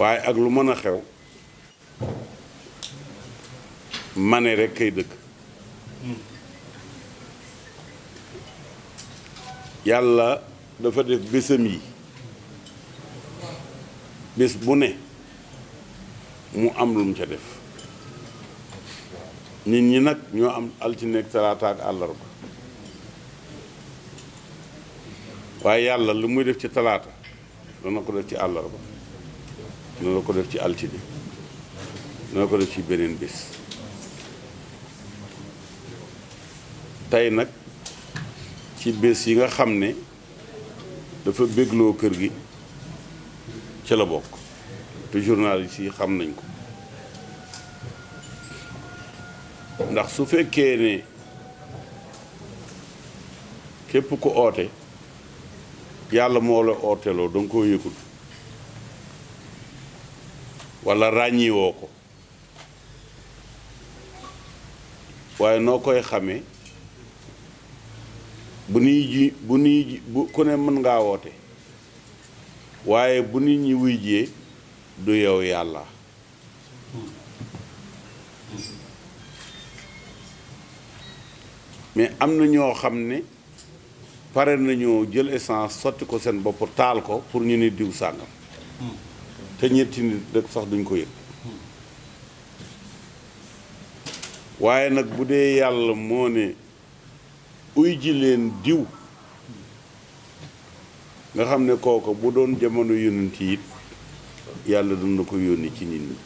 waaye ak lu mën a xew mane rek kay dëgg yàlla dafa def bésam yi bés bu ne mu am lu mu ca def nit ñi nag ñoo am altine ak talaata ak àllarba waaye yàlla lu muy def ci talaata dana ko def ci àllarba dana ko def ci altine dana ko def ci beneen bés tey nag ci bés yi nga xam ne dafa bégloo kër gi ci la bokk te journaliste yi xam nañ ko ndax su fekkee ne képp ku oote yàlla moo la ooteloo danga koo yëgul walla ràññiwoo ko waaye noo koy xamee bu ku ne mën ngaa woote waaye bu nit ñi wuy jee du yow yàlla mais am na ñoo xam ne pare nañoo jël essence sotti ko seen bopp taal ko pour ñu ne diw sàngam te ñetti nit rek sax duñ ko yëg waaye nag bu dee yàlla moo ne uy ji leen diw nga xam ne kooku bu doon jamono yonent yi it yàlla dina ko yónni ci nit ñi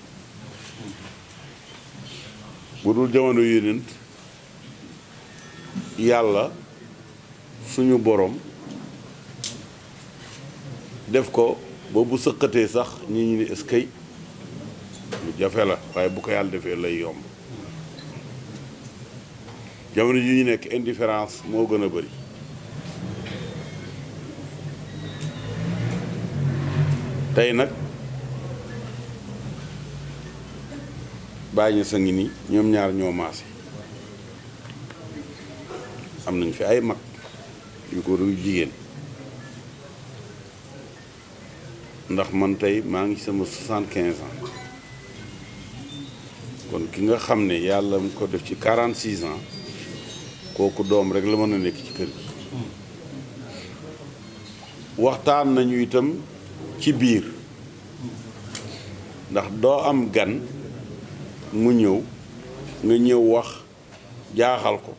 bu dul jamono yonent yàlla suñu borom def ko ba bu sëqatee sax ñi ñu ne eskay lu jafe la waaye bu ko yàlla defee lay yomb jamono ji ñu nekk indifférence moo gën a bari tey nag bàyyi sa ngi ni ñoom ñaar ñoo maase am nañ fi ay mag yu góor yu jigéen ndax man tey maa ngi sama 75 ans kon ki nga xam ne yàlla mu ko def ci 46 ans kooku doom rek la mën a nekk ci kër gi waxtaan nañu itam ci biir ndax doo am gan mu ñëw nga ñëw wax jaaxal ko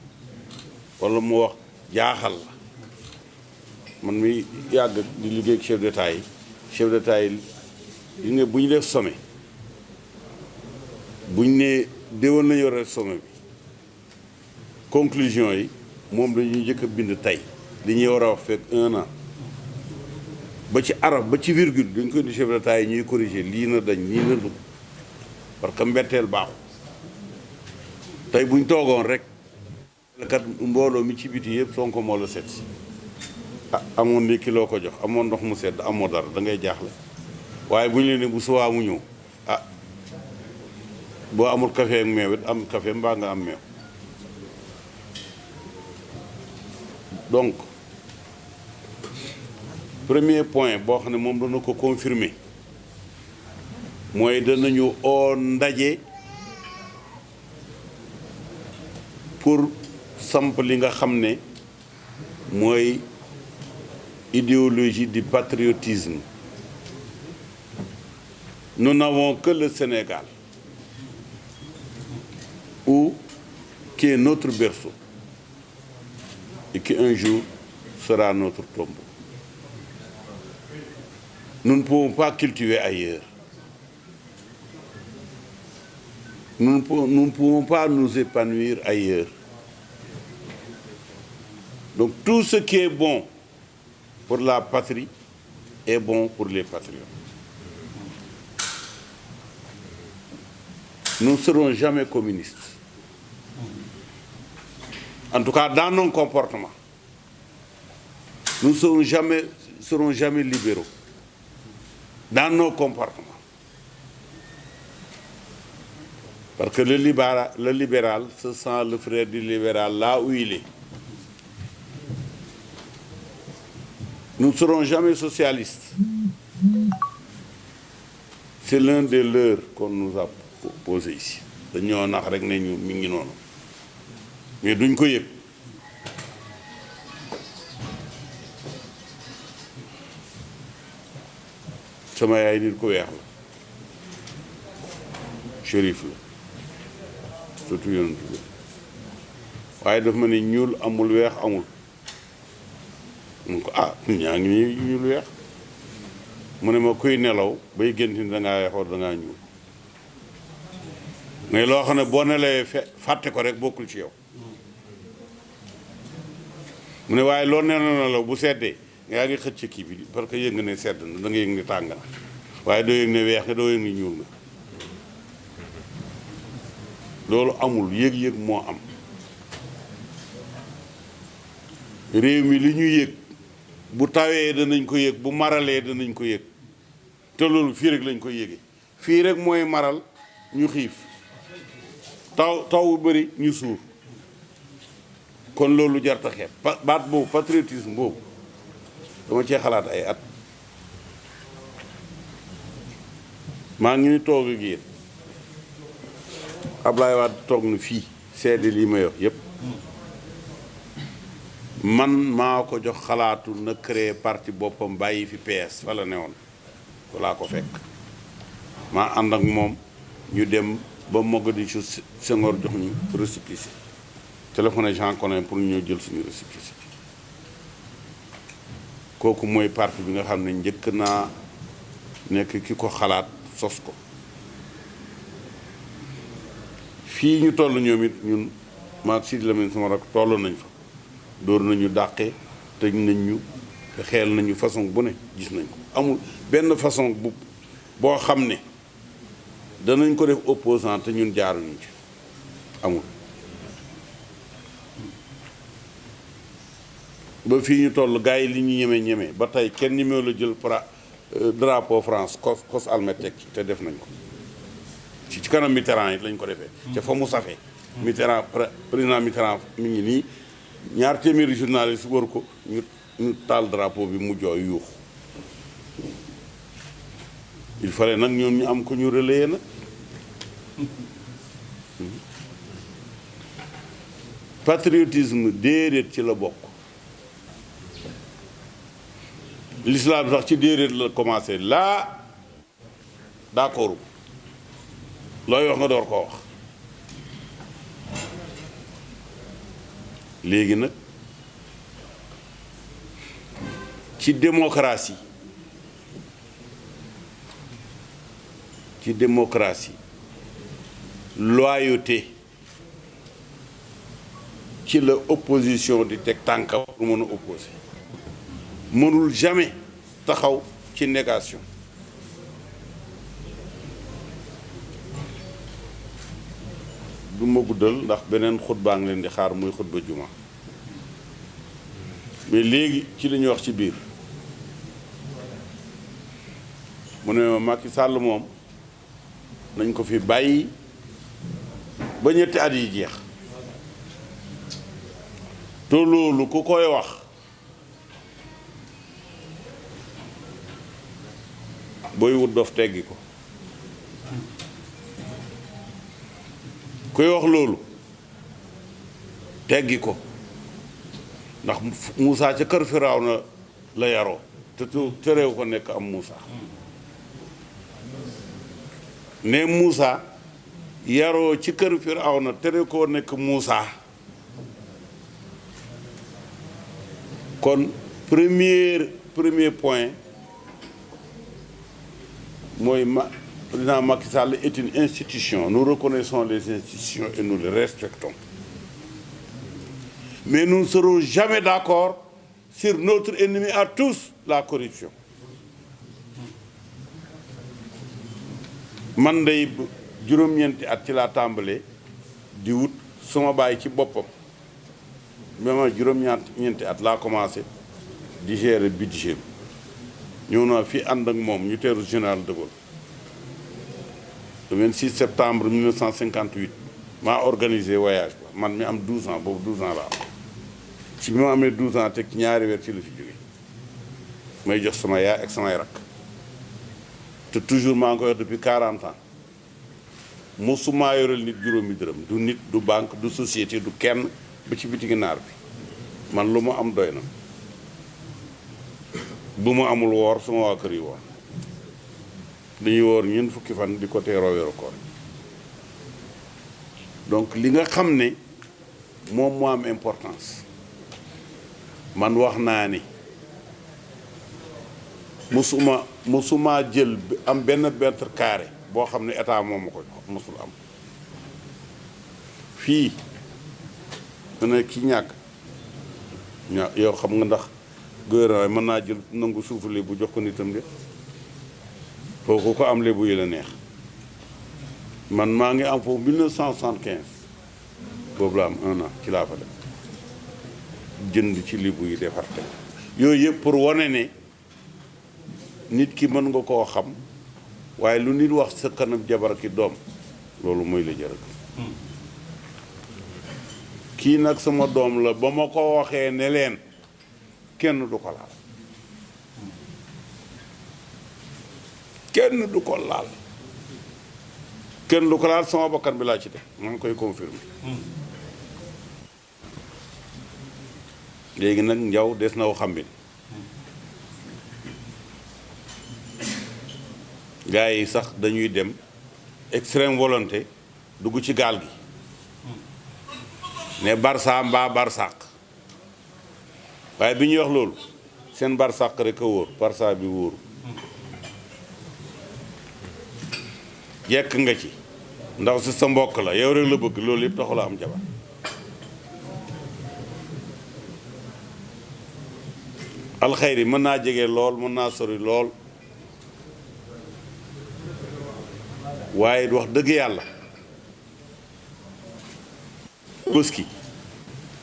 walla mu wax jaaxal la man mi yàgg di liggéey ak chef d'état yi yi nga bu ñu def sommet bu ñu nee déwén nañu yore sommet bi conclusion yi moom dañuy njëkk a bind tey li ñuy war a wax fekk 1 an ba ci araf ba ci virgule dañ koy di chef d'état yi ñuy corriger lii na dañ lii na dugg parce que mbetteel baaxu tey buñ toogoon rek kat mbooloo mi ci biti yëpp Sonko moo la seet si amoon ndékki loo ko jox amoon ndox mu sedd amoo dara da ngay jaaxle waaye bu ñu leen ne bu suwaa mu ñëw boo amul café ak meew it am café mbaa nga am meew donc premier point boo xam ne moom dana ko confirmer mooy danañu oo ndaje pour samp li nga xam ne mooy idéologie du patriotisme. Nous n'avons que le Sénégal, qui est notre berceau et qui un jour sera notre tombeau. Nous ne pouvons pas cultiver ailleurs. Nous ne pouvons pas nous épanouir ailleurs. Donc tout ce qui est bon pour la patrie est bon pour les patriotes. Nous ne serons jamais communistes. En tout cas, dans nos comportements. Nous ne serons jamais libéraux. Dans nos comportements. Parce que le libéral se sent le frère du libéral là où il est. Nous ne serons jamais socialistes. c'est l'un des leurs qu'on nous a posé ici dañoo nax rek ne ñu mi ngi noonu mais duñ ko yëg sama yaay nit ku weex la shérif la surtout yonent bi waaye daf ma ne ñuul amul weex amul mun ko ñaa ngi nii ñuul weex mu ne ma kuy nelaw bay gént ni dangaa weexoor dangaa ñuul mais loo xam ne boo nelawee fàtte ko rek bokkul ci yow mu ne waaye loo nelaw bu seddee yaa ngi xëcc kii bi parce que yëg nga ne sedd na da nga yëg ne tàng na waaye doo yëg ne weex nga doo yëg ne ñuul nga loolu amul yëg-yëg moo am réew mi li ñu yëg bu tawee danañ ko yëg bu maralee danañ ko yëg te loolu fii rek lañ koy yëgee fii rek mooy maral ñu xiif taw bu bëri ñu suur kon loolu jarta xeeb baat boobu patriotisme boobu dama cee xalaat ay at maa ngi ni toog ak yéen Ablaye Wade toog na fii seede lii may wax yépp man maa ko jox xalaatu na créer parti boppam bàyyi fi PS fa la newoon ko laa ko fekk maa ànd ak moom ñu dem ba Mogadiscio Senghor jox ñu récépissé téléphoné Jean Collin pour ñu ñëw jël suñu récépissé kooku mooy parti bi nga xam ne njëkk naa nekk ki ko xalaat sos ko fii ñu toll ñoom it ñun maag Sidi Lamine sama rak toll nañ fa dóor nañu dàqe tëj nañ ñu xeel nañu façon bu ne gis nañ ko amul benn façon boo xam ne danañ ko def opposant te ñun jaaruñu ci amul ba fii ñu toll gars yi li ñu ñeme ba tey kenn ñemewu la jël drapeau France cos almet teg ci te def nañ ko ci kanam Mitterrand it lañ ko defee ca fa mu safee Mitterrand président Mitterrand mi ngi nii ñaar téeméeri journaliste wër ko ñu taal drapeau bi mu jooy yuux il fallait nag ñoom ñu am ko ñu relayer nag patriotisme déedéet ci la bokk l'islam sax ci déedéet la commencé laa d'accord looy wax nga door koo wax léegi nag ci démocratie loyauté ci la opposition di teg tànka pour mën a opposer mënul jamais taxaw ci négation du ma guddal ndax beneen xutbaa ngi leen di xaar muy xutba juma mais léegi ci li ñuy wax ci biir mu ne Macky Sall moom nañ ko fi bàyyi ba ñetti at yi jeex te loolu ku koy wax booy wut dof teggi ko kuy wax loolu teggi ko ndax Moussa ca kër Firawna la yaroo te réew ko nekk am Moussa ne Moussa yaroo ci kër Firawna tere koo nekk Moussa kon premier point mooy président Macky Sall est une institution nous reconnaissons les institutions et nous les respectons mais nous ne serons jamais d'accord sur notre ennemi à tous la corruption man day juróom-ñeenti at ci laa tàmbalee di wut sama baay ci boppam ma juróom-ñeenti at laa commencé di gérer budget bi ñëw naa fii ànd ak moom ñu teeru général de Gaulle le 26 septembre 1958 maa organisé voyage ba man mi am 12 ans boobu 12 ans la am ci bi ma amee 12 ans teg ñaari weer ci la fi jóge may jox sama yaay ak samay rakk te toujours maa ngi koy wax depuis 40 ans mosumaa yoreel nit juróomi dërëm du nit du banque du société du kenn ba ci bitigi naar bi man lu ma am doy na bu ma amul woor suma waa kër yi woor dañuy woor ñeent fukki fan di ko teeroo weeru koor donc li nga xam ne moom moo am importance man wax naa ni musuma jël am benn mètre carré boo xam ne état moom ma ko mosul am fii mu ne ki ñàkk yow xam nga ndax gouvernement mën naa jël nangu suufu lébu jox ko nitam de foofu ko am lébu yi la neex man maa ngi am foofu 1975 boobu la am 1 an ci laa fa dem jënd ci lébu yi defar te yooyu yëpp pour wane ne nit ki mën nga koo xam waaye lu nit wax sa kanam jabar ki doom loolu mooy la jërëk kii nag sama doom la ba ma ko waxee ne leen kenn du ko laal kenn du ko laal kenn du ko laal sama bakkan bi laa ci teg maa ngi koy confirmer léegi nag njaw des na xambin gars yi sax dañuy dem extrême volonté dugg ci gaal gi ne barça mbaa barsàq waaye bi ñuy wax loolu seen barsàq rek a wóor barça bi wóoru jekk nga ci ndax si sa mbokk la yow rek la bëgg loolu yëpp taxu la am jabar alxayri mën naa jege lool mën naa sori lool waaye wax dëgg yàlla bëski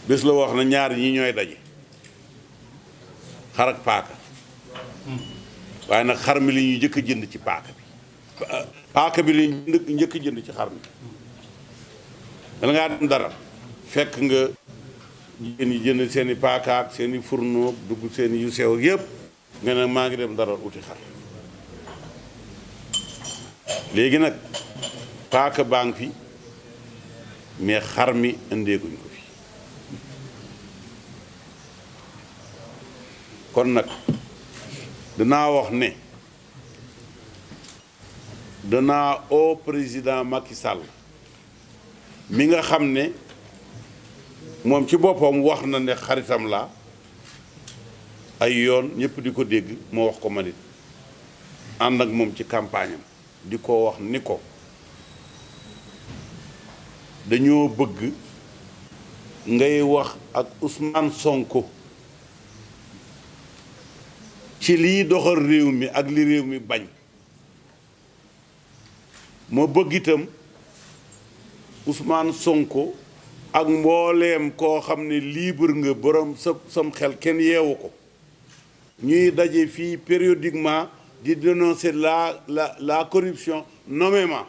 bés la wax na ñaar ñi ñooy daje xar ak paaka waaye nag xar mi li ñuy njëkk a jënd ci paaka bi li ñu njëkk a jënd ci xar mi dala ngaa dem dara fekk nga jigéen yi jënd seeni paaka ak seeni fourneau dugg seeni yu sew yëpp nga ne maa ngi dem dara uti xar léegi nag paaka baa ngi fi mais xar mi indeeguñ ko fi kon nag danaa wax ne danaa au président Macky Sall mi nga xam ne moom ci boppam wax na ne xaritam la ay yoon ñëpp di ko dégg moo wax ko manit ànd ak moom ci campagne am di ko wax ni ko dañoo bëgg ngay wax ak Ousmane Sonko ci liy doxal réew mi ak li réew mi bañ ma bëgg itam Ousmane Sonko ak mbooleem koo xam ne libre nga borom sam xel kenn yeewu ko ñuy daje fii périodiquement di dénoncer la corruption nommément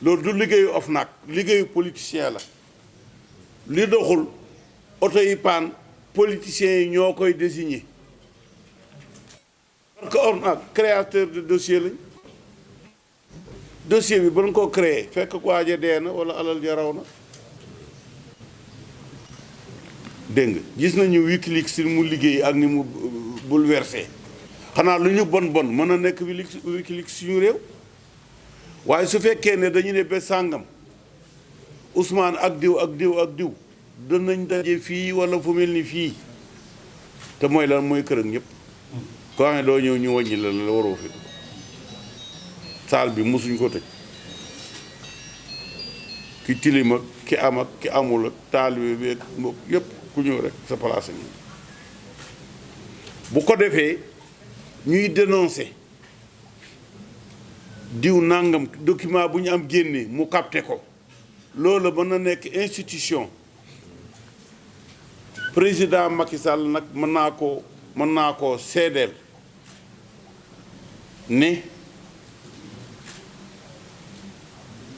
loolu du liggéeyu OFNAC liggéeyu politicien la li doxul oto yi paan politiciens yi ñoo koy désigner parce que OFNAC créateur de dossier lañ dossier bi ba nga ko créé fekk ko waaje dee na wala alal ja raw na dégg nga gis nañu Wikileaks si mu liggéey ak ni mu bouleversé xanaa lu ñu bon mën a nekk Wikileaks suñu réew waaye su fekkee ne dañu ne ba sàngam Ousmane ak diw ak diw ak diw danañ daje fii wala fu mel ni fii te mooy lan mooy kër ak ñëpp koo xam ne doo ñëw ñu wàññi la waroo fi saal bi mosuñ ko tëj ki tilim ak ki am ak ki amul ak taalibe bi ak mbokk yëpp ku ñëw rek sa place ngi bu ko defee ñuy dénoncer diw nangam document bu ñu am génne mu capté ko loolu mën na nekk institution président Macky Sall nag mën naa koo seedeel ne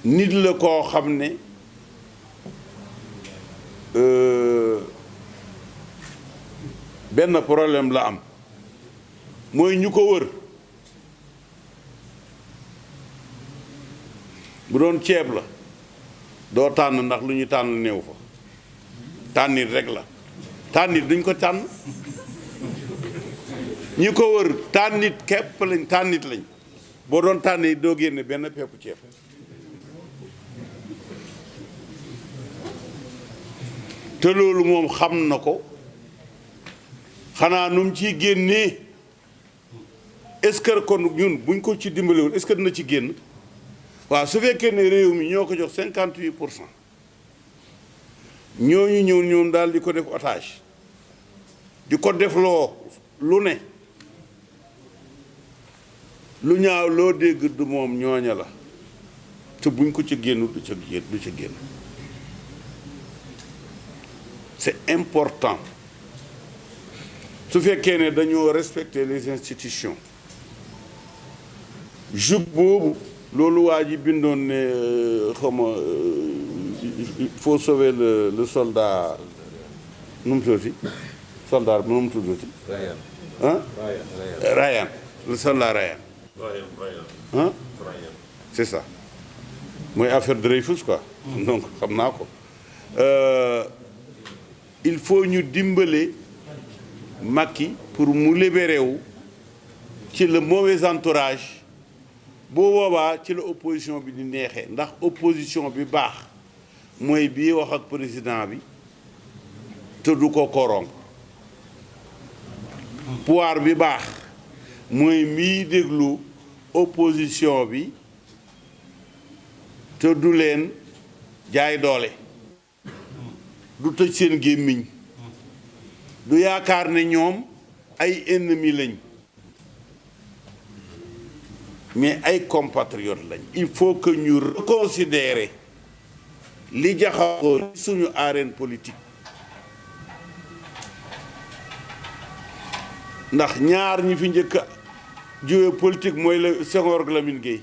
nit la koo xam ne benn problème la am mooy ñu ko wër bu doon ceeb la doo tànn ndax lu ñu tànn néew fa tànnit rek la tànnit duñ ko tànn ñi ko wër tànnit képp lañ tànnit lañ boo doon tànn yi doo génne benn peppu ceeb te loolu moom xam na ko xanaa nu mu ciy génnee est-ce que kon ñun buñ ko ci dimbalewul est-ce que dina ci génn waaw su fekkee ne réew mi ñoo ko jox 58% ñooñu ñëw ñoom daal di ko def otage di ko def loo lu ne lu ñaaw loo dégg du moom ñooña la te buñ ko ci génn du ca génn c'est important su fekkee ne dañoo respecter les institutions jub boobu loolu waa ji bindoon ne xawma il faut sauver le soldat nu mu tuddati soldat nu mu tuddati Ryan le soldat Ryan ah c'est ça mooy affaire Dreyfus quoi donc xam naa ko il faut ñu dimbale Macky pour mu libéré wu ci le mauvais entourage boo boobaa ci la opposition bi di neexee ndax opposition bi baax mooy bii wax ak président bi te du ko corrompre pouvoir bi baax mooy mii déglu opposition bi te du leen jaay doole du tëj seen gémmiñ du yaakaar ne ñoom ay ennemis lañ mais ay compatriotes lañ il faut que ñu reconsidérer li jaxasoo suñu arène politique ndax ñaar ñi fi njëkk a jiwe politique mooy la Senghor ak Lamine Gueye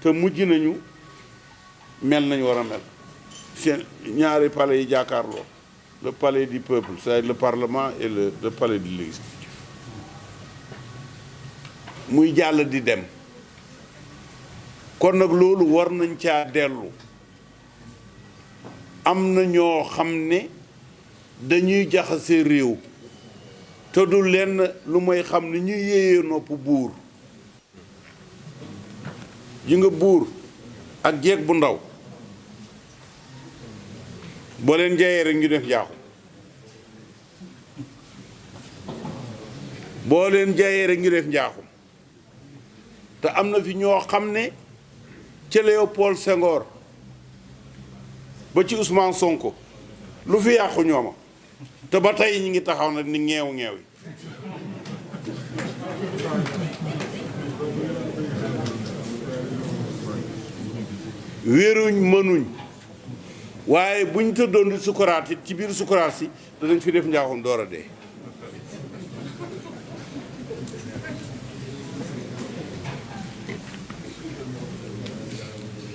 te mujj nañu mel nañu war a mel seen ñaari palais yi jàkkaarloo le palais du peuple c'est le parlement et le palais du l'exécutif muy jàll di dem kon nag loolu war nañ caa dellu am na ñoo xam ne dañuy jaxase réew te du lenn lu may xam ne ñuy yéeyee nopp buur yi nga buur ak jeeg bu ndaw boo leen jayee rek ñu def njaaxum boo leen jayee rek ñu def njaaxum te am na fi ñoo xam ne ca Léopold Senghor ba ci Ousmane Sonko lu fi yàqu ñooma te ba tey ñi ngi taxaw nag ni ñeew ñeew yi wéeruñ mënuñ waaye buñ tëddoon di sukuraat it ci biir sukuraat si danañ fi def njaaxum door a dee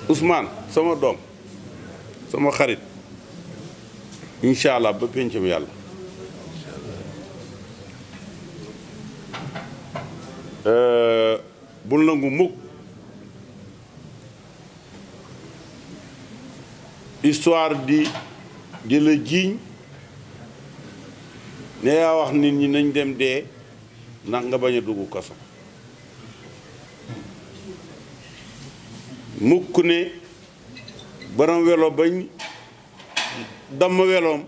Ousmane sama doom sama xarit incha allah ba pencam yàlla bul nangu mukk histoire di la jiiñ ne yaa wax nit ñi nañ dem dee ndax nga bañ a dugg kaso mukk ne borom welo bañ damm weloom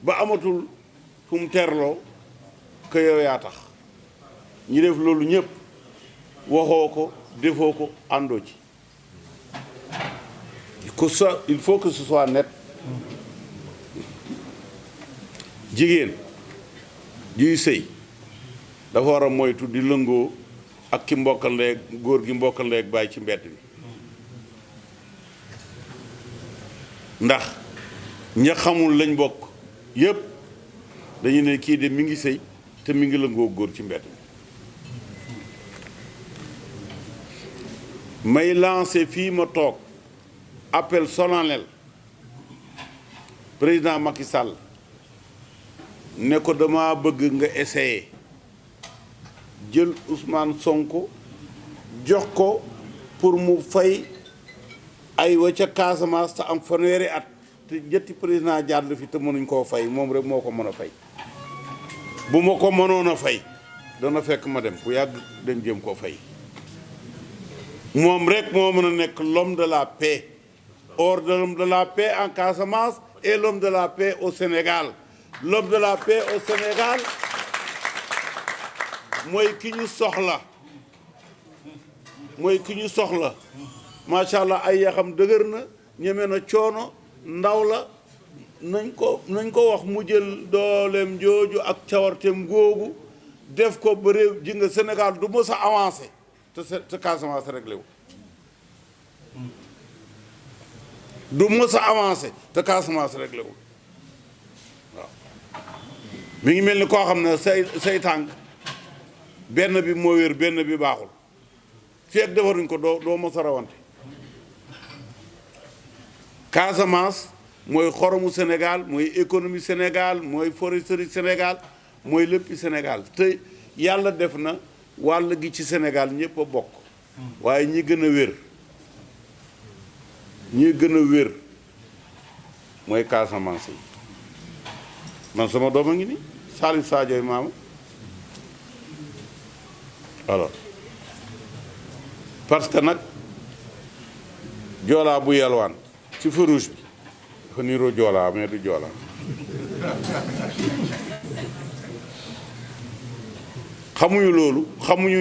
ba amatul fu mu terloo que yow yaa tax ñi def loolu ñëpp waxoo ko defoo ko àndoo ci il faut que ce soit net jigéen juy sëy dafa war a moytu di lëngoo ak ki mbokkal ndey góor gi mbokkal ndey ak bàyyi ci mbedd bi ndax ña xamul lañ bokk yépp dañu ne kii de mi ngi sëy te mi ngi lëngoo góor ci mbedd bi may lancé fii ma toog appel solennel président Macky Sall ne ko dama bëgg nga essayer jël Ousmane Sonko jox ko pour mu fay ay wa ca Casamance te am fanweeri at te ñetti président jàll fi te mënuñ koo fay moom rek moo ko mën a fay bu ma ko mënoon a fay dana fekk ma dem bu yàgg dem jëm koo fay moom rek moo mën a nekk l'homme de la paix hors de l'homme de la paix en Casamance et l'homme de la paix au Sénégal l'homme de la paix au Sénégal mooy ki ñu soxla macha allah ay yaxam dëgër na ñeme na coono ndaw la nañ ko wax mu jël dooleem jooju ak cawarteem googu def ko ba réew ji nga Sénégal du mës a avancé te Casamance réglé wu du mës a avancé te Casamance réglé wu waaw mi ngi mel ni koo xam ne say tànk benn bi moo wér benn bi baaxul fii ak defaruñ ko doo mës a rawante Casamance mooy xoromu Sénégal mooy économie Sénégal mooy foresterie Sénégal mooy léppi Sénégal te yàlla def na wàll gi ci Sénégal ñëpp a bokk waaye ñi gën a wér mooy Casamance yi man sama doom a ngi ni Salif Sadio maama alors parce que nag joolaa bu yalwaan ci feu rouge bi dafa niiroo joolaa mais du joolaa xamuñu loolu xamuñu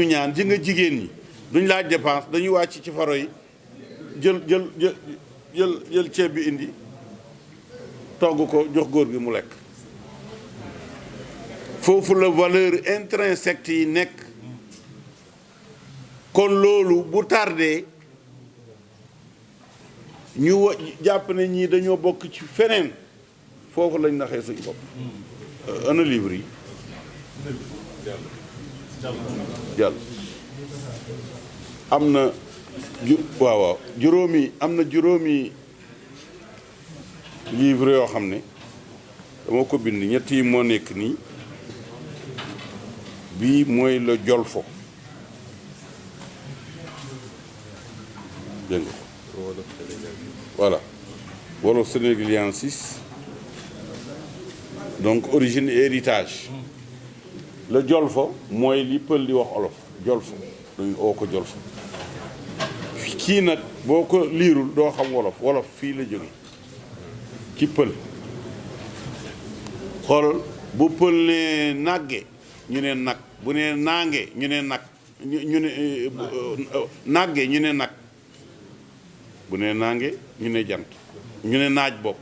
ñaan ji nga jigéen ñi duñ laaj dépense dañuy wàcc ci faro yi jël ceeb bi indi togg ko jox góor gi mu lekk foofu la valeur intrinsèque yi nekk kon loolu bu tardé ñu jàpp ne ñii dañoo bokk ci feneen foofu lañ naxee suñ bopp ana livre yi jàll am na waaw juróomi livre yoo xam ne dama ko bind ñett yi moo nekk nii bii mooy la Jolfo dégg nga voilà wolof sénégaliensis donc origine et héritage la Jolfo mooy li pël di wax olof Jolfo dañu oo ko Jolfo kii nag boo ko liirul doo xam wolof fii la jóge ci pël xoolal bu pël ne nàgge ñu ne nag bu ne naange ñu ne nag ñu ne nàgge ñu ne nag bu ne naange ñu ne jant ñu ne naaj bopp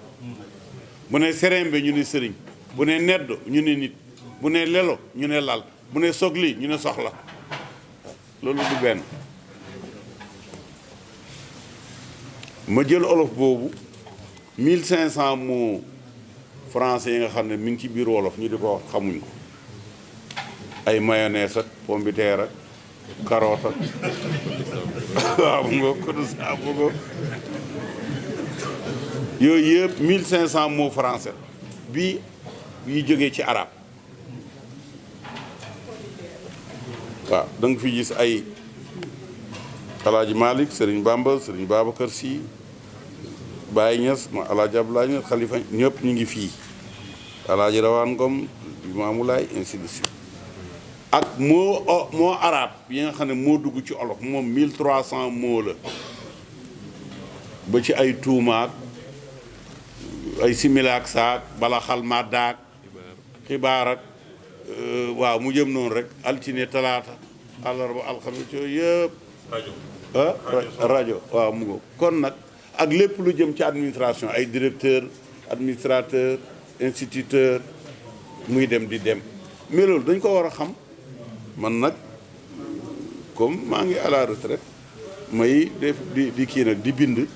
bu ne serembe ñu ne sëriñ bu ne neddo ñu ne nit bu ne lelo ñu ne lal bu ne sogli ñu ne soxla loolu du benn ma jël olof boobu 1500 mots français yi nga xam ne mi ngi ci biir wolof ñu di ko wax xamuñ ko ay mayonnaise ak pomme de terre ak carotte ak waaw mu nga ko du saabu ko yooyu yëpp 1500 mots français bii yi jógee ci arab waaw da nga fi gis ay Alaaji Malick Serigne Bamba Serigne Babacar Sy Baye Niass ma Alaaji Abdoulaye Niass Khalifa ñëpp ñu ngi fii Alaaji Rawaan Ngom Limaamu Laay ainsi de suite ak moo arab yi nga xam ne moo dugg ci olof moom 1300 mots la ba ci ay tuumaak ay similaak saak bala xal maddaak xibaar ak waaw mu jëm noonu rek altine talaata àllarba alxames yooyu yëpp rajo waaw mu ngo kon nag ak lépp lu jëm ci administration ay directeur administrateur instituteur muy dem di dem mais loolu dañ ko war a xam man nag comme maa ngi à la retraite may def di kii nag di bind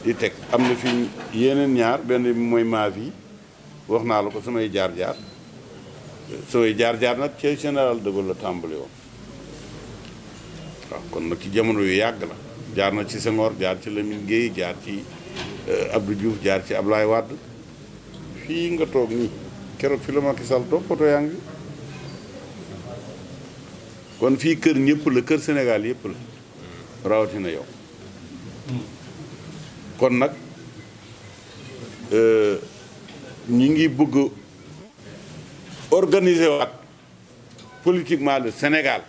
di teg am na fi yeneen ñaar benn bi mooy ma vie wax naa la ko samay jaar-jaar nag ci général de Gaulle la tàmbali woon waaw kon nag ci jamono yu yàgg la jaar na ci Senghor jaar ci Lamine Guèye jaar ci Abdou Diouf jaar ci Ablaye Wade fii nga toog nii keroog fi la Macky Sall toog photo yaa ngi kon fii kër ñëpp la kër Sénégal yëpp la rawatina yow kon nag ñi ngi bëgg organiser waat politiquement le Sénégal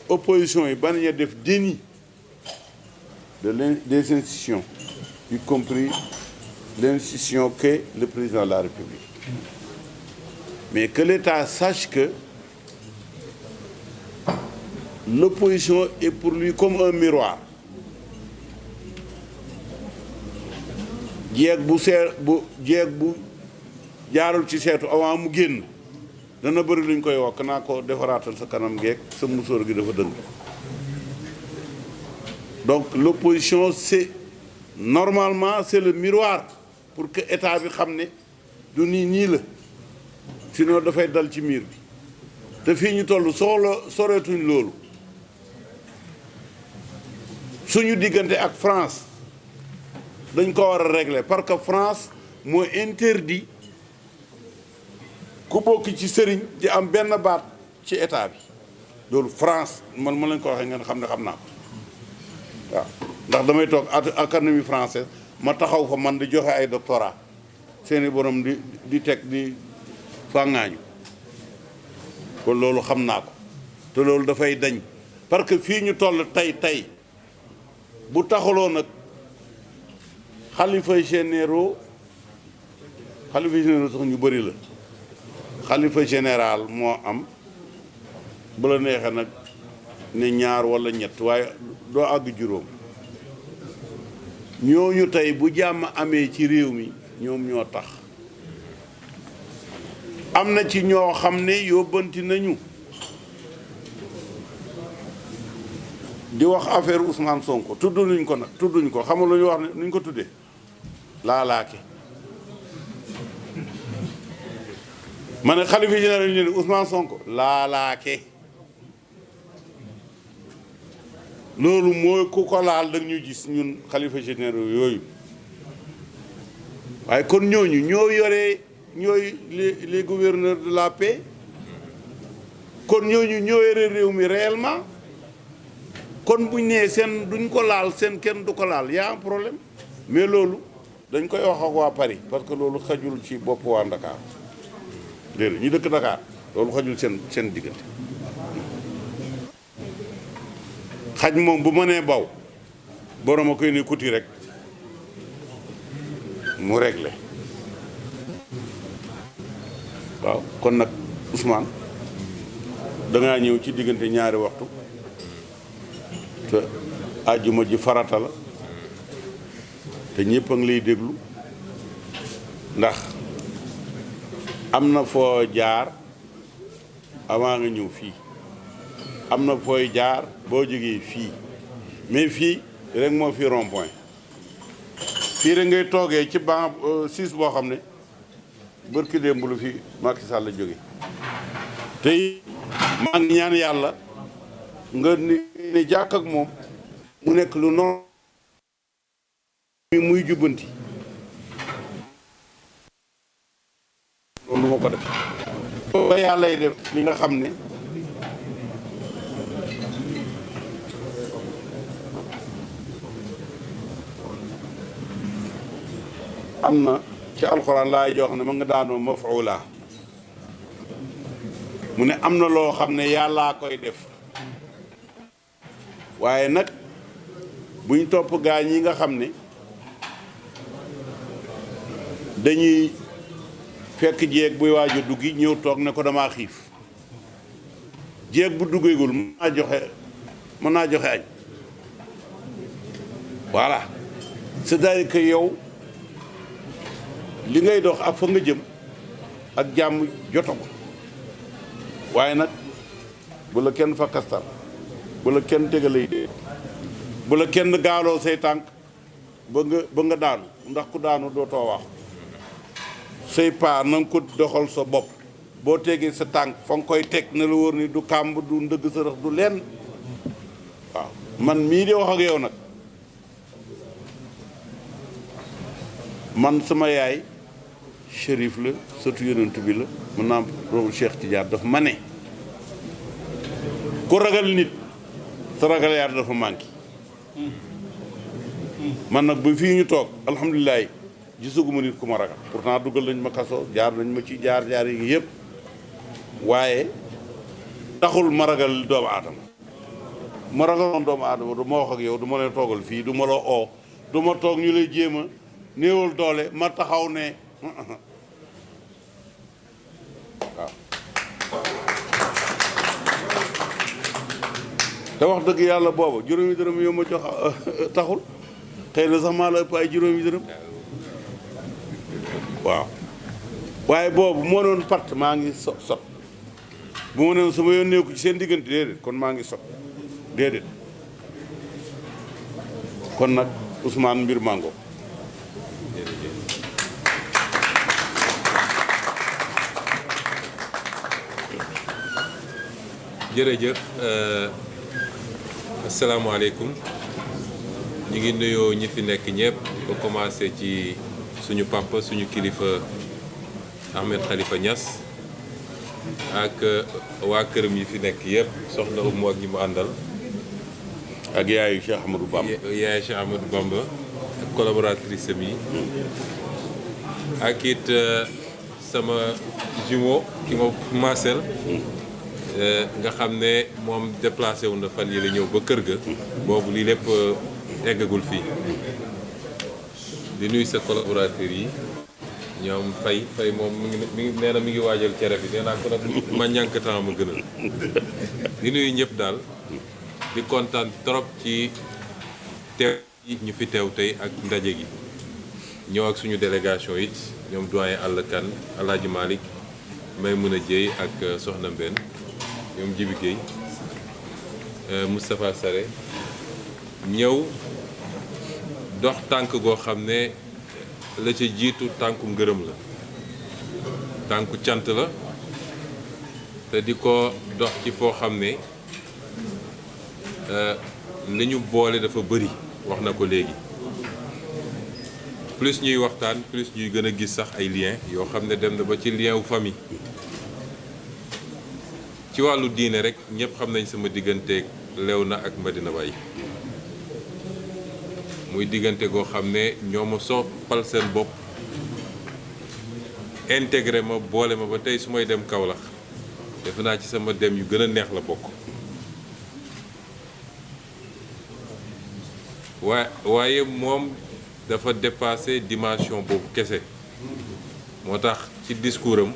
opposition yi bañ a def déni des institutions, y compris l'institution qu'est le président de la République. Mais que l'État sache que l'opposition est pour lui comme un miroir. jeeg bu jaarul ci seetu avant mu génn dana bëri luñ koy wax naa ko defaraatal sa kanam geeg sa musóor gi dafa dëng. Donc l'opposition c'est normalement c'est le miroir pour que état bi xam ne du nii la sinon dafay dal ci miir bi te fii ñu toll soreetuñ loolu suñu diggante ak France dañ ko war a régler parce que France moo interdit ku bokk ci sëriñ di am benn baat ci état bi loolu France man ma lañ ko waxee ngeen xam ne xam naa ko waaw ndax damay toog académie française ma taxaw fa man di joxe ay doctorat seeni borom di teg di fàngaañu kon loolu xam naa ko te loolu dafay dañ parce que fii ñu toll tey bu taxaloo nag xalifa généraux sax ñu bëri la xalifa général moo am bu la neexee nag ne ñaar walla ñett waaye doo àgg juróom ñooñu tey bu jàmm amee ci réew mi ñoom ñoo tax am na ci ñoo xam ne yóbbanti nañu di wax affaire Ousmane Sonko tudduñ ko nag tudduñ ko xam nga lu ñu wax ne nuñ ko tuddee laalaake ma ne xalifa général ñu ne Ousmane Sonko laalaake loolu mooy ku ko laal da ñu gis ñun xalifa généraux yooyu waaye kon ñooñu ñoo yore ñooy les gouverneurs de la paix kon ñooñu ñoo yore réew mi réellement kon buñ nee seen duñ ko laal seen kenn du ko laal y a un problème mais loolu dañ koy wax ak waa Paris parce que loolu xajul ci bopp waa Dakar déedéet ñu dëkk Dakar loolu xajul seen diggante xaj moom bu mënee baw borom a koy ne kuti rek mu réglé waaw kon nag Ousmane dangaa ñëw ci diggante ñaari waxtu te àjjuma ji farata la te ñëpp a ngi lay déglu ndax am na foo jaar avant nga ñëw fii am na fooy jaar boo jógee fii mais fii rek moo fi rond point fii rek ngay toogee ci banc 6 boo xam ne bërki démb lu fi Macky Sall la jóge tey maa ngi ñaan yàlla nga ne jàkk ak moom mu nekk lu noonu muy jubbanti loolu moo ko def ba yàlla def li nga xam ne am na ci alxuraan laay jox ne ma nga daanoo mafuula mu ne am na loo xam ne yàllaa koy def waaye nag buñ topp gaañ yi nga xam ne dañuy fekk jéeg buy waaj a duggi ñëw toog ne ko damaa xiif jéeg bu duggeegul mën naa joxe añ voilà c'est-à-dire que yow li ngay dox ak fa nga jëm ak jàmm joto ko waaye nag bu la kenn fakkastal bu la kenn tegalay dee bu la kenn gaaloo say tànk ba nga daanu ndax ku daanu doo too wax say paa na nga ko doxal sa bopp boo tegee sa tànk fa nga koy teg na la wóor ni du kàmb du ndëgg sa rax du lenn waaw man mii di wax ak yow nag man sama yaay Chérif la sëtu yonent bi la mu naam room Cheikh Tidiane daf ma ne ku ragal nit sa ragal yàlla dafa manqué man nag ba fii ñu toog alhamdulilah gisaguma nit ku ma ragal pourtant dugal nañ ma kaso jaar nañ ma ci jaar yi yëpp waaye taxul ma ragal doomu aadama ma ragaloon doomu aadama du ma wax ak yow du ma leen toogal fii du ma la oo du ma toog ñu lay jéem a néewal doole ma taxaw ne waaw te wax dëgg yàlla booba juróomi dërëm yow ma jox taxul xëy na sax maa la ëpp ay juróomi dërëm waaw waaye boobu moo doon part maa ngi sot bu ma newoon sama yoon nekku ci seen diggante déedéet kon maa ngi sot déedéet kon nag Ousmane mbir mango jërëjëf asalaamaaleykum ñu ngi nuyoo ñi fi nekk ñëpp ko commencé ci suñu papa suñu kilifa Ahmed Khalifa Niass ak waa këram yi fi nekk yëpp soxna Umu ak ñi mu àndal ak yaayu Cheikh Ahmadou Bamba yaayu Cheikh Ahmadou Bamba ak collaboratrice am yi ak it sama jumeau ki ma maasel nga xam ne moom déplacé wu na fan yi la ñëw ba kër ga boobu lii lépp eggagul fii di nuyu sa collaborateurs yi ñoom fay moom mi ngi nee na mi ngi waajal cere bi nee naa ko nag ma ñànk temps ma gënal di nuyu ñëpp daal di kontaan trop ci teew ñu fi teew tey ak ndaje gi ñëw ak suñu délégation it ñoom doyen Alla Kane Alaaji Malick Maymouna Dieye ak Soxna Mbène ñoom Jibi Gueye Moustapha Sare ñëw dox tànk goo xam ne la ca jiitu tànku ngërëm la tànku cant la te di ko dox ci foo xam ne li ñu boole dafa bëri wax na ko léegi plus ñuy waxtaan plus ñuy gën a gis sax ay lien yoo xam ne dem na ba ci lien wu famille ci wàllu diine rek ñëpp xam nañ sama digganteeg Léona ak Medina Baye muy diggante goo xam ne ñoo ma soppal seen bopp intégré ma boole ma ba tey su may dem Kaolack defe naa ci sama dem yu gën a neex la bokk waaye moom dafa dépassé dimension boobu kese moo tax ci discours am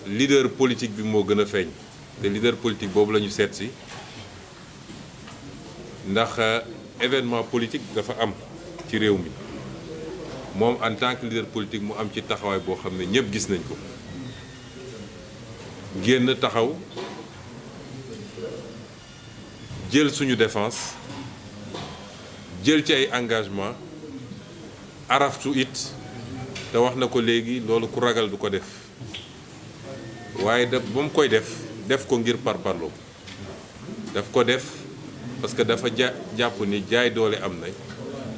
leader politique bi moo gën a feeñ te leader politique boobu la ñu seet si ndax événement politique dafa am ci réew mi moom en tant que leader politique mu am ci taxawaay boo xam ne ñëpp gis nañ ko génn taxaw jël suñu défense jël ci ay engagement araftu it te wax na ko léegi loolu ku ragal du ko def waaye ba mu koy def ko ngir parparloo daf ko def parce que dafa jàpp ni jaay doole am na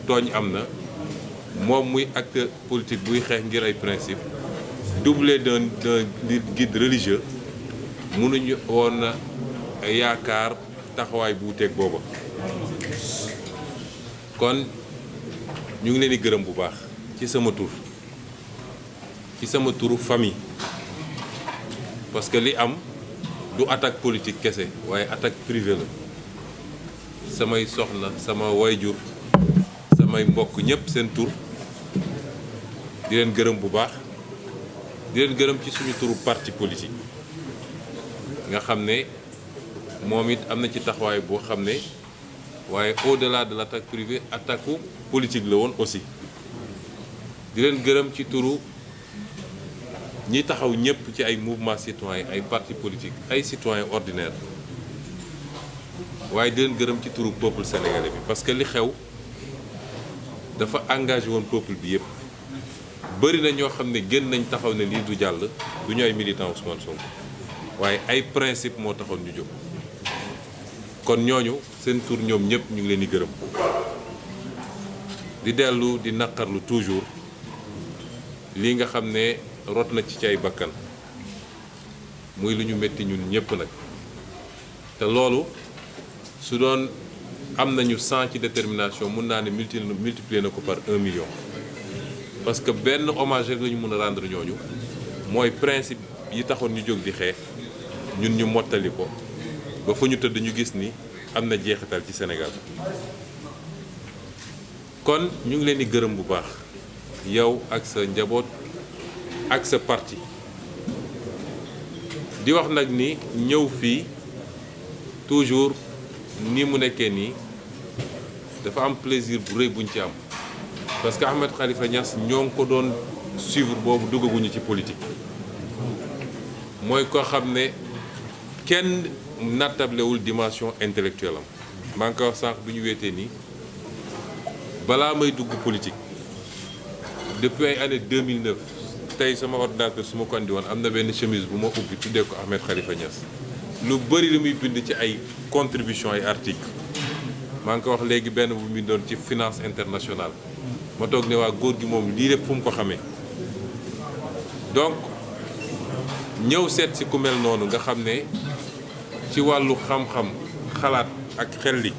tooñ am na moom muy acteur politique buy xeex ngir ay principe doublé d'un guide religieux mënuñu woon yaakaar taxawaay bu wuteeg booba kon ñu ngi leen di gërëm bu baax ci sama tur ci sama turu famille parce que li am du attaque politique kese waaye attaque privée la samay soxna sama wayjur samay mbokk ñëpp seen tur di leen gërëm bu baax di leen gërëm ci suñu turu parti politique nga xam ne moom it am na ci taxawaay boo xam ne waaye au-delà de l'attaque privée attaque politique la woon aussi di leen gërëm ci turu ñi taxaw ñëpp ci ay mouvement citoyen ay parti politique ay citoyen ordinaire waaye di leen gërëm ci turu peuple sénégalais bi parce que li xew dafa engagé woon peuple bi yëpp bëri na ñoo xam ne gën nañ taxaw ne lii du jàll du ñu ay militant Ousmane Sonko waaye ay principe moo taxoon ñu jóg kon ñooñu seen tur ñoom ñëpp ñu ngi leen di gërëm di dellu di naqarlu toujours lii nga xam ne rot na ci ay bakkan muy lu ñu metti ñun ñëpp nag te loolu su doon am nañu 100 ci détermination mun naa ne multiplier na ko par 1 million. parce que benn hommage rek la ñu mën a rendre ñooñu mooy principe yi taxoon ñu jóg di xeex ñun ñu mottali ko ba fa ñu tëdd ñu gis ni am na jeexital ci Sénégal. kon ñu ngi leen di gërëm bu baax yow ak sa njaboot ak sa parti di wax nag ni ñëw fii toujours ni mu nekkee nii dafa am plaisir bu rëy buñ ci am parce que Ahmed Khalifa Niass ñoo ngi ko doon suivre boobu duggaguñu ci politique mooy koo xam ne kenn nattablewul dimension intellectuelle am maa ngi koy wax sànq bi ñu weetee nii balaa may dugg politique depuis ay année 2009 tey sama ordinateur su ma ko andi woon am na benn chemise bu ma ubbi tuddee ko Ahmed Khalifa Niass lu bëri li muy bind ci ay contribution ay article maa ngi ko wax léegi benn bu mu doon ci finance internationale ma toog ne waa góor gi moom lii lépp fu mu ko xamee donc ñëw seet si ku mel noonu nga xam ne ci wàllu xam-xam xalaat ak xel li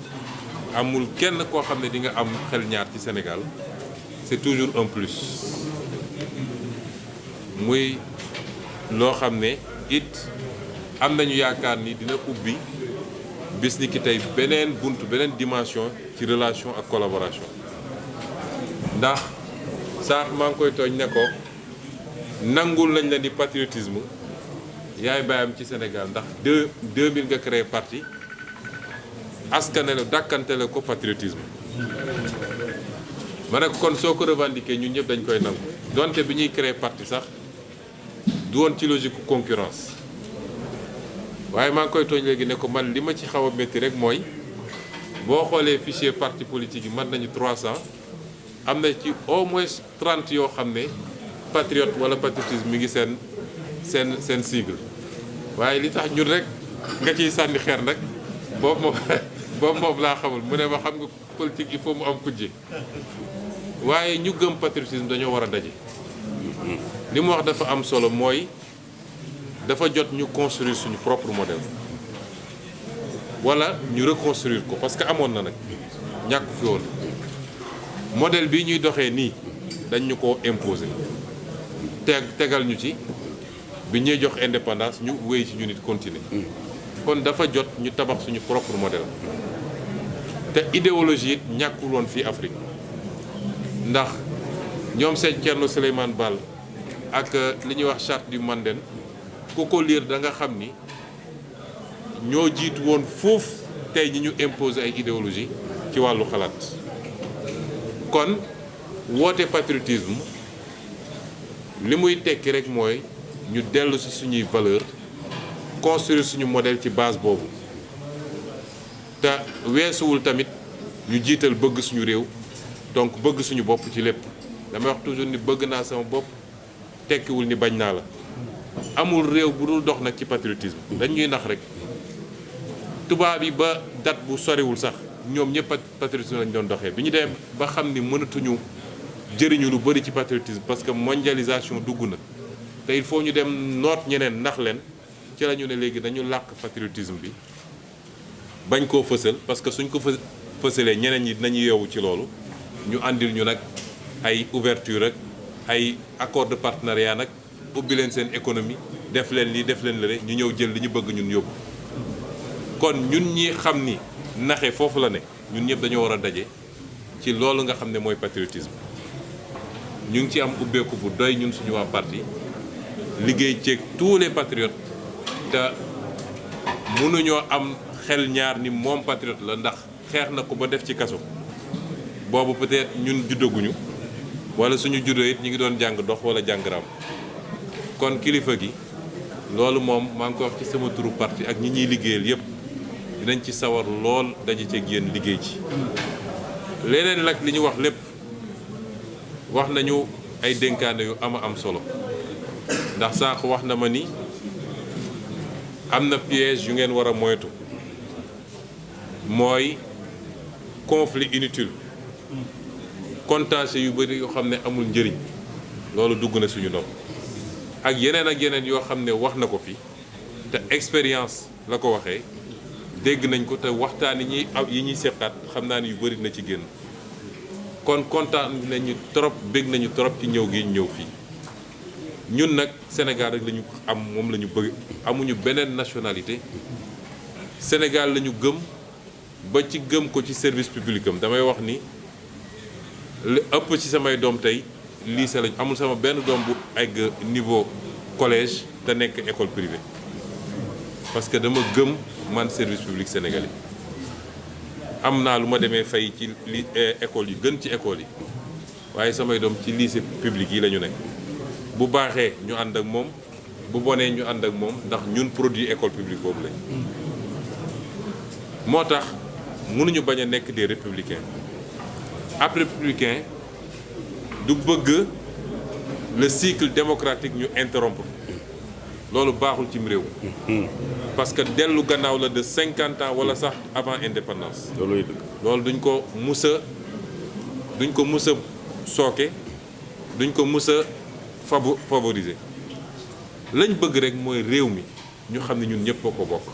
amul kenn koo xam ne di nga am xel ñaar ci Sénégal c'est toujours un plus muy loo xam ne it am nañu yaakaar ni dina ubbi bis ni ki tey beneen bunt beneen dimension ci relation ak collaboration ndax saax maa ngi koy tooñ ne ko nangul nañ la ni patriotisme yaay bàyyam ci Sénégal ndax 2000 nga créé parti askanele dàkkantele ko patriotisme ma ne ko kon soo ko revendiqué ñun ñëpp dañ koy nangu donte bi ñuy créé parti sax du woon ci logique concurrence waaye maa ngi koy tooñ léegi ne ko man li ma ci xaw a métti rek mooy boo xoolee fichier parti politique yi mën nañu 300 am na ci au moins 30 yoo xam ne patriote wala patriotisme mi ngi seen sigle waaye li tax ñun rek nga ciy sànni xeer nag boobu moom laa xamul mu ne ma xam nga politique il faut mu am kujje waaye ñu gëm patriotisme dañoo war a daje li mu wax dafa am solo mooy dafa jot ñu construire suñu propre modèle wala ñu reconstruire ko parce que amoon na nag ñàkk fi woon modèle bii ñuy doxee nii dañ ñu ko imposer tegal ñu ci bi ñuy jox indépendance ñu wéy ci ñu nit continuer kon dafa jot ñu tabax suñu propre modèle te idéologie it ñàkkul woon fii Afrique ndax ñoom seen Thierno Souleymane Baal ak li ñuy wax charte du Mandem ku ko lire da nga xam ni ñoo jiitu woon foofu tey ñi ñu imposer ay idéologie ci wàllu xalaat kon woote patriotisme li muy tekki rek mooy ñu dellu ci suñuy valeur construire suñu modèle ci base boobu te weesuwul tamit ñu jiital bëgg suñu réew donc bëgg suñu bopp ci lépp damay wax toujours ni bëgg naa sama bopp tekkiwul ni bañ naa la amul réew bu dul dox nag ci patriotisme dañ ñuy nax rek tubaab yi ba date bu soriwul sax ñoom ñëpp patriotisme lañ doon doxee bi ñu dem ba xam ni mënatuñu jëriñu lu bari ci patriotisme parce que mondialisation dugg na te il faut ñu dem noot ñeneen nax leen ci la ñu ne léegi dañu làq patriotisme bi bañ koo fësal parce que suñ ko fësalee ñeneen ñi dinañu yeewu ci loolu ñu àndil ñu nag ay ouverture ak ay accord de partenariat nag ubbi leen seen économie def leen lii def leen lële ñu ñëw jël li ñu bëgg ñun yóbbu kon ñun ñi xam ni naxe foofu la ne ñun ñëpp dañoo war a daje ci loolu nga xam ne mooy patriotisme ñu ngi ci am ubbeeku bu doy ñun suñu waa parti liggéey ceeg tous les patriotes te mënuñoo am xel ñaar ni moom patriote la ndax xeex na ko ba def ci kaso boobu peut-être ñun juddaguñu wala suñu juddoo it ñu ngi doon jàng dox wala jàng raam kon kilifa gi loolu moom maa ngi ko wax ci sama turu parti ak ñi ñuy liggéeyal yépp dinañ ci sawar lool daje ceeg yéen liggéey ci leneen nag li ñu wax lépp wax nañu ay dénkaane yu am solo ndax sànq wax na ma ni am na piège yu ngeen war a moytu mooy conflit inutile contentieux yu bari yoo xam ne amul njëriñ loolu dugg na suñu nopp ak yeneen yoo xam ne wax na ko fi te expérience la ko waxee dégg nañ ko te waxtaan yi ñuy seqaat xam naa ni yu bëri na ci génn kon kontaan nañu trop bég nañu trop ci ñëw gi ñëw fii ñun nag Sénégal rek lañu am moom la ñu bëgg amuñu beneen nationalité Sénégal la ñu gëm ba ci gëm ko ci service public am damay wax ni li ëpp ci samay doom tey lycée lañ amul sama benn doom bu egg niveau collège te nekk école privée parce que dama gëm man service public sénégalais am naa lu ma demee fay ci école yi gën ci école yi waaye samay doom ci lycée public yi la ñu nekk bu baaxee ñu ànd ak moom bu bonee ñu ànd ak moom ndax ñun produit école publique boobu lañ moo tax mënuñu bañ a nekk des républicains ab républicain du bëgg le cycle démocratique ñu interrompre loolu baaxul cim réew parce que dellu gannaaw la de 50 ans wala sax avant indépendance loolu duñ ko mus a sooke duñ ko mus a favoriser lañ bëgg rek mooy réew mi ñu xam ne ñun ñëpp a ko bokk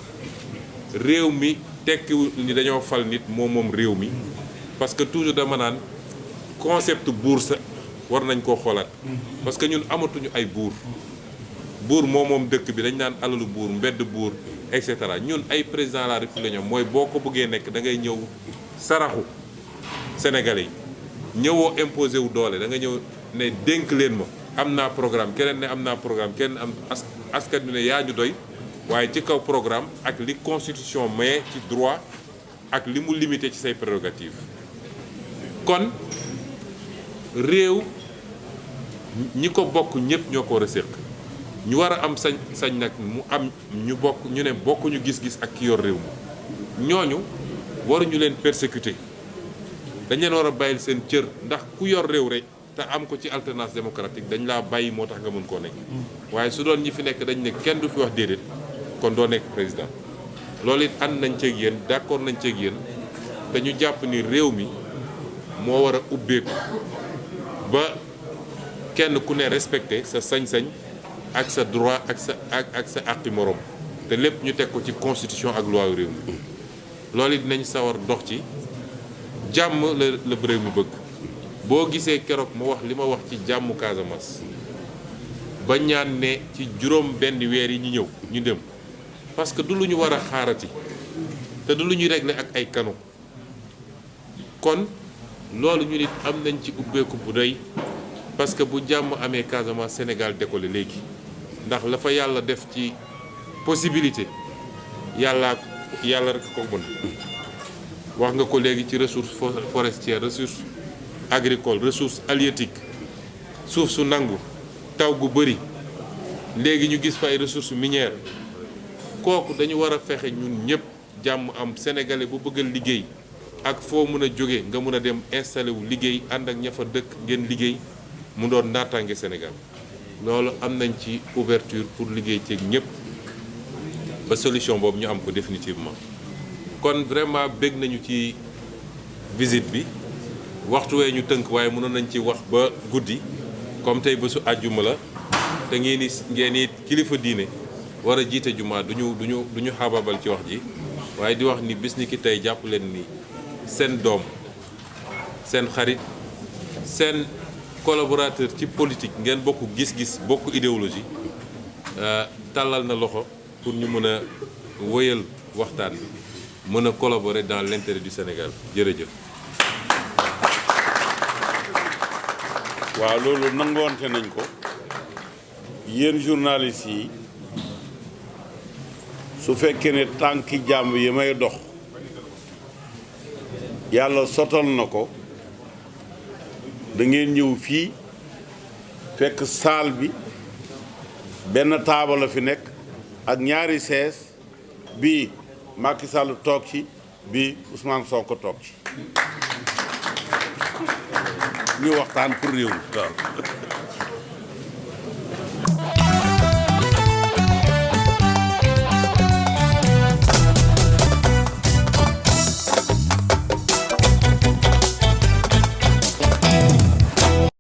réew mi tekkiwul ni dañoo fal nit moom réew mi parce que toujours dama naan concept buur sa war nañ koo xoolaat parce que ñun amatuñu ay buur moom dëkk bi dañ naan alalu buur mbedd buur et cetera ñun ay président de la république la ñoom mooy boo ko bëggee nekk da ngay ñëw saraxu sénégalais yi ñëwoo imposé wu doole da nga ñëw ne dénk leen ma am naa programme keneen ne am naa programme keneen am askan bi ne yaa ñu doy waaye ci kaw programme ak li constitution maye ci droit ak li mu limité ci say prérogatives kon réew ñi ko bokk ñëpp ñoo ko war a séq ñu war a am sañ nag mu am ñu ne bokkuñu gis-gis ak ki yor réew mi ñooñu waruñu leen persécuter dañ leen war a bàyyil seen cër ndax ku yor réew rek te am ko ci alternance démocratique dañ laa bàyyi moo tax nga mën koo nekk waaye su doon ñi fi nekk dañ ne kenn du fi wax déedéet kon doo nekk président loolu it ànd nañ ceeg yéen d'accord nañ ceeg yéen te ñu jàpp ni réew mi moo war a ubbeeku ba kenn ku ne respecté sa sañ-sañ ak sa droit ak sa àqi morom te lépp ñu teg ko ci constitution ak loi réew mi loolu it nañ sawar dox ci jàmm la réew mi bëgg boo gisee keroog ma wax li ma wax ci jàmmu Casamance ba ñaan ne ci juróom benn weer yi ñu ñëw ñu dem parce que du lu ñu war a xaarati te du lu ñuy régler ak ay kano kon loolu ñu nit am nañ ci ubbeeku bu doy parce que bu jàmm amee Casamance Sénégal décollé léegi ndax la fa yàlla def ci possibilité yàlla rek ko mën wax nga ko léegi ci ressource forestière ressource agricole ressource halieutique suuf su nangu taw gu bëri léegi ñu gis fa ay ressources minières kooku dañu war a fexe ñun ñëpp jàmm am sénégalais bu bëgg a liggéey ak foo mën a jóge nga mën a dem installé wu liggéey ànd ak ña fa dëkk ngeen liggéey mu doon naataange Sénégal loolu am nañ ci ouverture pour liggéey ceeg ñëpp ba solution boobu ñu am ko définitivement kon vraiment bég nañu ci visite bi waxtu wee ñu tënk waaye mënoon nañ ci wax ba guddi comme tey bésu àjjuma la te ngeen it kilifa diine war a jiite jumaa duñu xaababal ci wax ji waaye di wax ni bis ni ki tey jàpp leen ni seen doom seen xarit seen collaborateur ci politique ngeen bokk gis-gis bokk idéologie tàllal na loxo pour ñu mën a wëyal waxtaan bi mën a collaborer dans l'intérêt du Sénégal jërëjëf. waaw loolu nangoonte nañ ko yéen journalistes yi su fekkee ne tànki jàmm yi may dox yàlla sotal na ko da ngeen ñëw fii fekk saal bi benn taabal la fi nekk ak ñaari sees bii Macky Sall toog ci bii Ousmane Sonko toog ci ñu waxtaan pour réew mi waaw